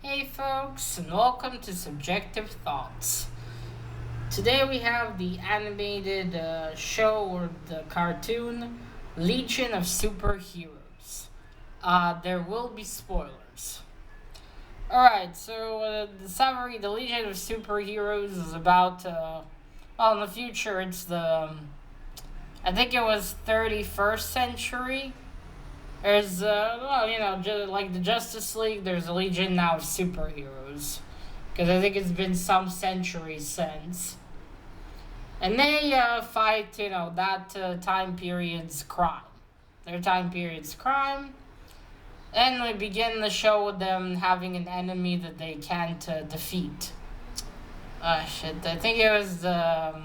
Hey folks, and welcome to Subjective Thoughts. Today we have the animated show or the cartoon Legion of Superheroes. There will be spoilers. Alright, so the summary the Legion of Superheroes is about, in the future it's I think it was 31st century. There's, like the Justice League, there's a Legion now of Superheroes. Because I think it's been some centuries since. And they fight, that time period's crime. Their time period's crime. And we begin the show with them having an enemy that they can't defeat. Shit, I think it was that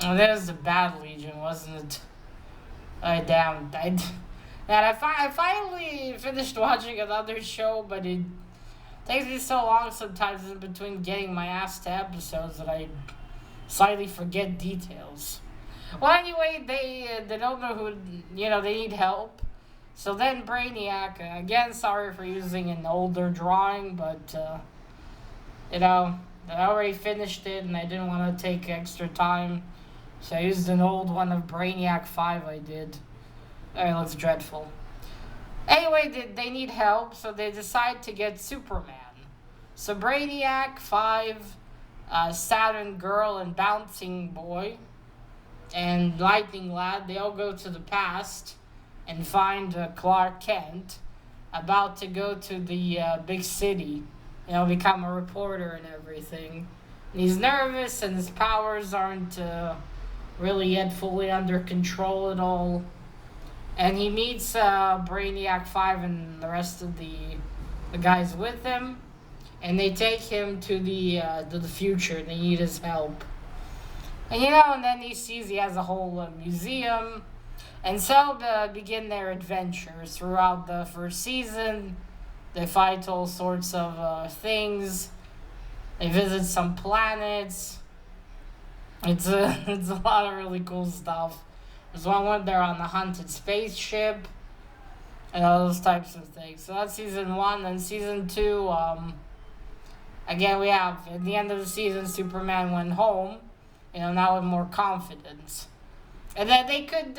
was the Bad Legion, wasn't it? Damn. I finally finished watching another show, but it takes me so long sometimes in between getting my ass to episodes that I slightly forget details. Well, anyway, they don't know who, they need help. So then Brainiac, again, sorry for using an older drawing, but, I already finished it and I didn't want to take extra time. So I used an old one of Brainiac 5 I did. It looks dreadful. Anyway, they need help, so they decide to get Superman. So Brainiac 5, Saturn Girl, and Bouncing Boy, and Lightning Lad, they all go to the past and find Clark Kent about to go to the big city, become a reporter and everything. And he's nervous and his powers aren't really yet fully under control at all. And he meets Brainiac 5 and the rest of the guys with him. And they take him to the future. They need his help. And and then he sees he has a whole museum. And so they begin their adventures throughout the first season. They fight all sorts of things. They visit some planets. It's it's a lot of really cool stuff. There's one where they're on the haunted spaceship and all those types of things. So that's season 1. And season 2, again, we have, at the end of the season, Superman went home, now with more confidence. And then they could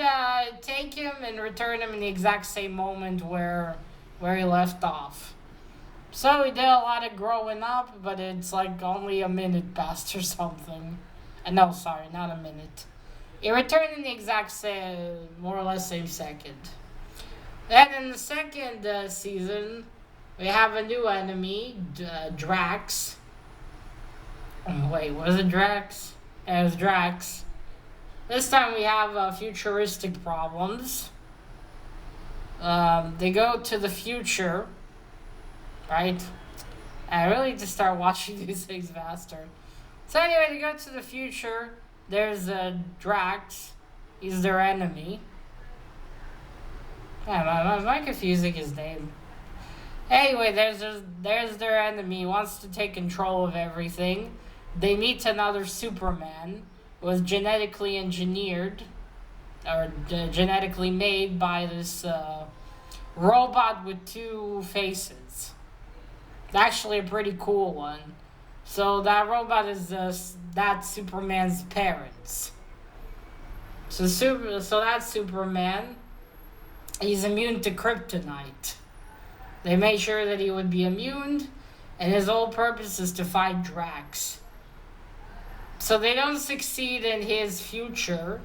take him and return him in the exact same moment where he left off. So he did a lot of growing up, but it's like only a minute passed or something. No, sorry, not a minute. It returned in the exact same, more or less same second. Then in the second season, we have a new enemy, Drax. Wait, was it Drax? Yeah, it was Drax. This time we have futuristic problems. They go to the future, right? I really need to start watching these things faster. So anyway, they go to the future. There's Drax. He's their enemy. Am I confusing his name? Anyway, there's their enemy. He wants to take control of everything. They meet another Superman who was genetically engineered or genetically made by this robot with 2 faces. It's actually a pretty cool one. So that robot is that Superman's parents. So that Superman, he's immune to kryptonite. They made sure that he would be immune, and his whole purpose is to fight Drax. So they don't succeed in his future,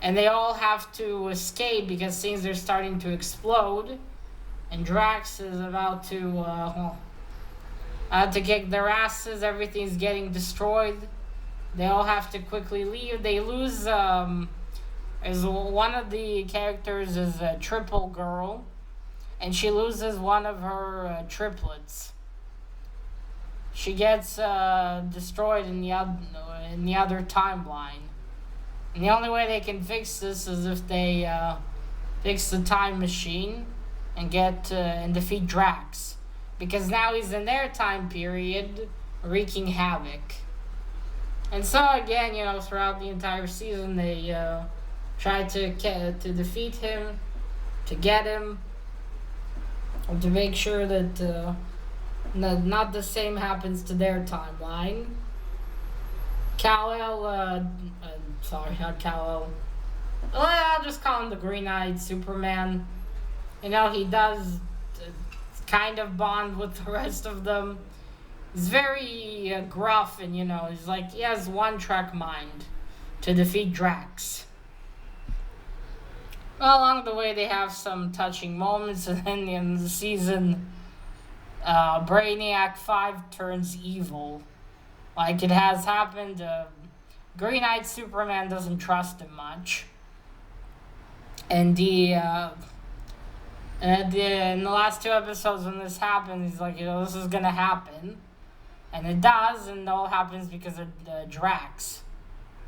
and they all have to escape because things are starting to explode, and Drax is about to kick their asses. Everything's getting destroyed. They all have to quickly leave. They lose. As one of the characters is a triple girl, and she loses one of her triplets. She gets destroyed in the other timeline. And the only way they can fix this is if they fix the time machine and defeat Drax. Because now he's in their time period, wreaking havoc. And so again, throughout the entire season, they try to defeat him, to get him. to make sure that not the same happens to their timeline. Kal-El, sorry, not Kal-El. Well, I'll just call him the Green-Eyed Superman. You know, he does kind of bond with the rest of them. He's very gruff, and, you know, he's like, he has one-track mind to defeat Drax. Well, along the way, they have some touching moments, and then in the season, Brainiac 5 turns evil. Like it has happened, Green-Eyed Superman doesn't trust him much. And in the last 2 episodes when this happened, he's like, you know, this is gonna happen. And it does, and it all happens because of Drax.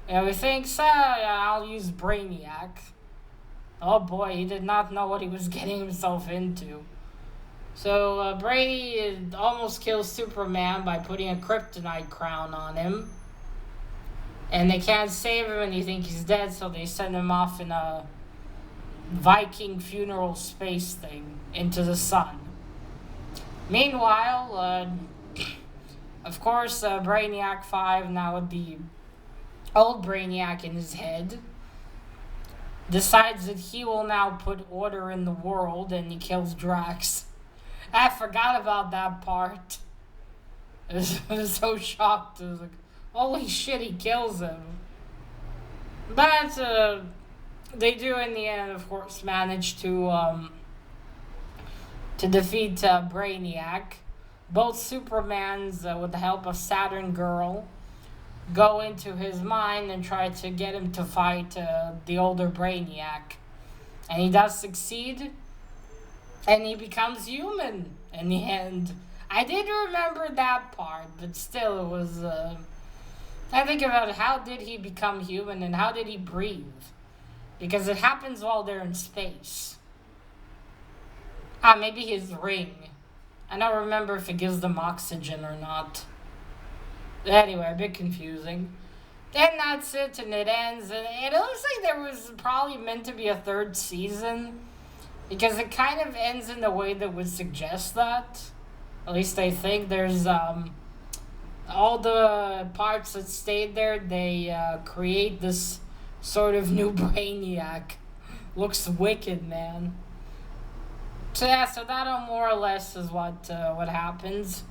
You know, he thinks, I'll use Brainiac. Oh boy, he did not know what he was getting himself into. So, Brady almost kills Superman by putting a kryptonite crown on him. And they can't save him and they think he's dead, so they send him off in a Viking funeral space thing into the sun. Meanwhile, of course, Brainiac 5, now with the old Brainiac in his head, decides that he will now put order in the world, and he kills Drax. I forgot about that part. I was so shocked. I was like, holy shit, he kills him. But they do in the end, of course, manage to defeat Brainiac. Both Supermans, with the help of Saturn Girl, go into his mind and try to get him to fight the older Brainiac. And he does succeed, and he becomes human in the end. I did remember that part, but still it was... I think about how did he become human and how did he breathe? Because it happens while they're in space. Maybe his ring. I don't remember if it gives them oxygen or not. Anyway, a bit confusing. Then that's it, and it ends. And it looks like there was probably meant to be a 3rd season, because it kind of ends in a way that would suggest that. At least I think there's all the parts that stayed there. They create this sort of new Brainiac. Looks wicked, man. So yeah, so that more or less is what happens.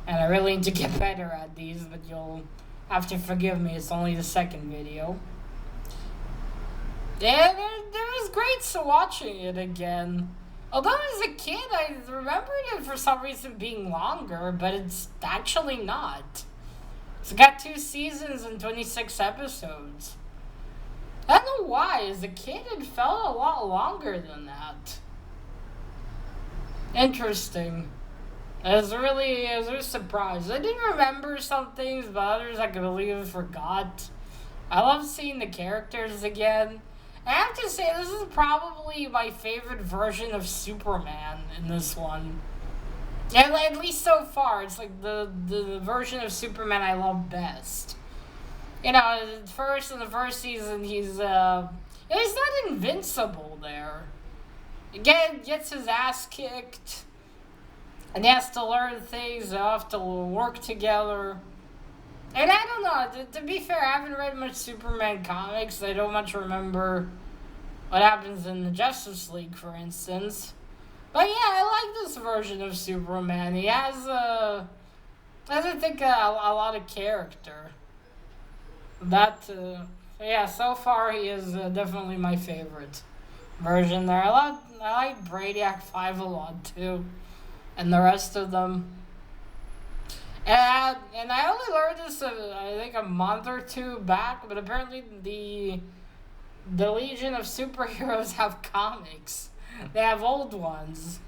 And I really need to get better at these, but you'll have to forgive me. It's only the 2nd video. Yeah, it was great watching it again. Although as a kid, I remembered it for some reason being longer, but it's actually not. It's got 2 seasons and 26 episodes. I don't know why. As a kid, it felt a lot longer than that. Interesting. I was really surprised. I didn't remember some things, but others I completely forgot. I love seeing the characters again. I have to say, this is probably my favorite version of Superman in this one. Yeah, at least so far. It's like the version of Superman I love best. You know, in the first season, he's not invincible there. Again, gets his ass kicked. And he has to learn things. They have to work together. And I don't know. To be fair, I haven't read much Superman comics. I don't much remember what happens in the Justice League, for instance. But yeah, I like this version of Superman. He has, I think, a lot of character. Yeah, so far he is definitely my favorite version there. I like Brainiac 5 a lot, too. And the rest of them. And I only learned this, I think, a month or 2 back, but apparently the Legion of Superheroes have comics. They have old ones.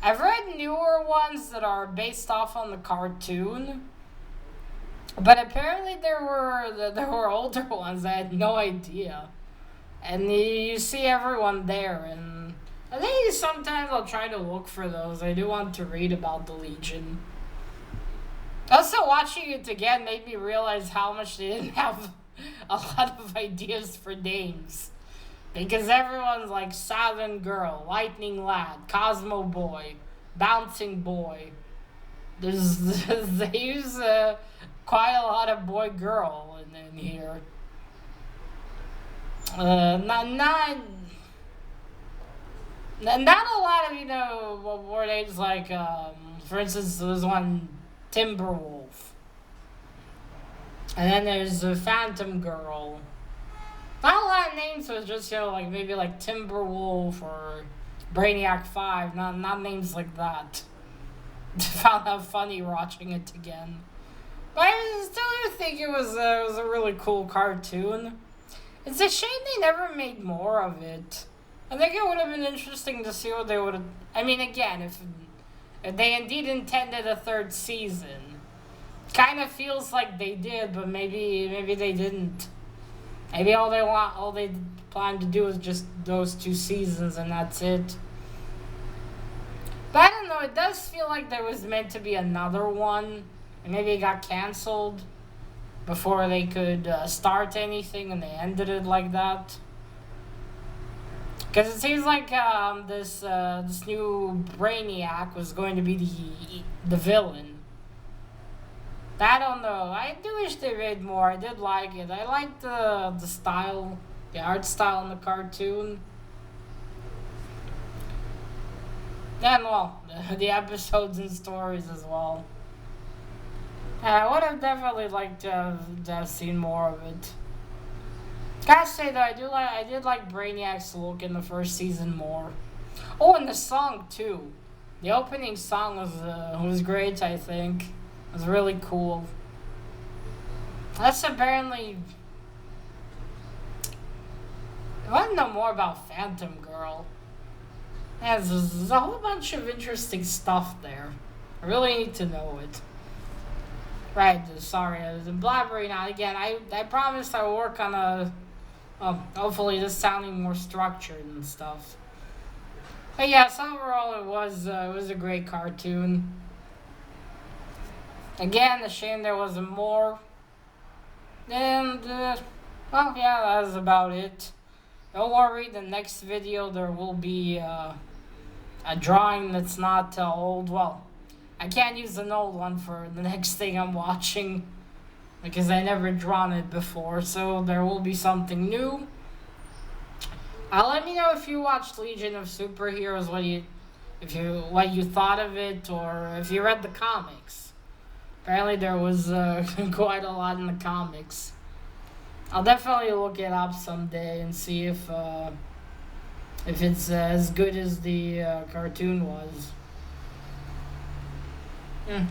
I've read newer ones that are based off on the cartoon, but apparently there were older ones. I had no idea. And you see everyone there, and I think sometimes I'll try to look for those. I do want to read about the Legion. Also, watching it again made me realize how much they didn't have a lot of ideas for names. Because everyone's like Southern Girl, Lightning Lad, Cosmo Boy, Bouncing Boy. They use quite a lot of boy girl in here. Not a lot of, word names like, for instance, there's one Timberwolf. And then there's a Phantom Girl. Not a lot of names, so it's just, like maybe like Timberwolf or Brainiac 5. Not names like that. Found that funny watching it again. But I still do think it was a really cool cartoon. It's a shame they never made more of it. I think it would have been interesting to see what they would have... I mean, again, if they indeed intended a third season. Kind of feels like they did, but maybe they didn't. Maybe all they plan to do is just those 2 seasons and that's it. But I don't know, it does feel like there was meant to be another one. And maybe it got canceled before they could start anything, and they ended it like that. Because it seems like this new Brainiac was going to be the villain. I don't know. I do wish they made more. I did like it. I liked the style, the art style in the cartoon. And, well, the episodes and stories as well. I would have definitely liked to have seen more of it. Gotta say though, I did like Brainiac's look in the first season more. Oh, and the song too. The opening song was great. I think it was really cool. That's apparently. I want to know more about Phantom Girl. There's a whole bunch of interesting stuff there. I really need to know it. Right, sorry, I was blabbering out again. I promised I would work on hopefully this sounding more structured and stuff. But yes, overall it was a great cartoon. Again, a shame there wasn't more. And, well, yeah, that was about it. Don't worry, the next video there will be a drawing that's not old. Well, I can't use an old one for the next thing I'm watching because I never drawn it before, so there will be something new. Let me know if you watched Legion of Superheroes, what you thought of it, or if you read the comics. Apparently there was quite a lot in the comics. I'll definitely look it up someday and see if it's as good as the cartoon was. I'd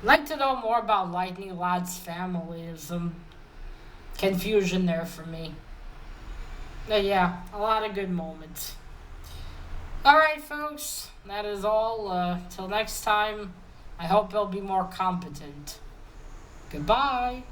like to know more about Lightning Lad's family. There's some confusion there for me. But yeah, a lot of good moments. Alright, folks, that is all. Till next time, I hope they'll be more competent. Goodbye.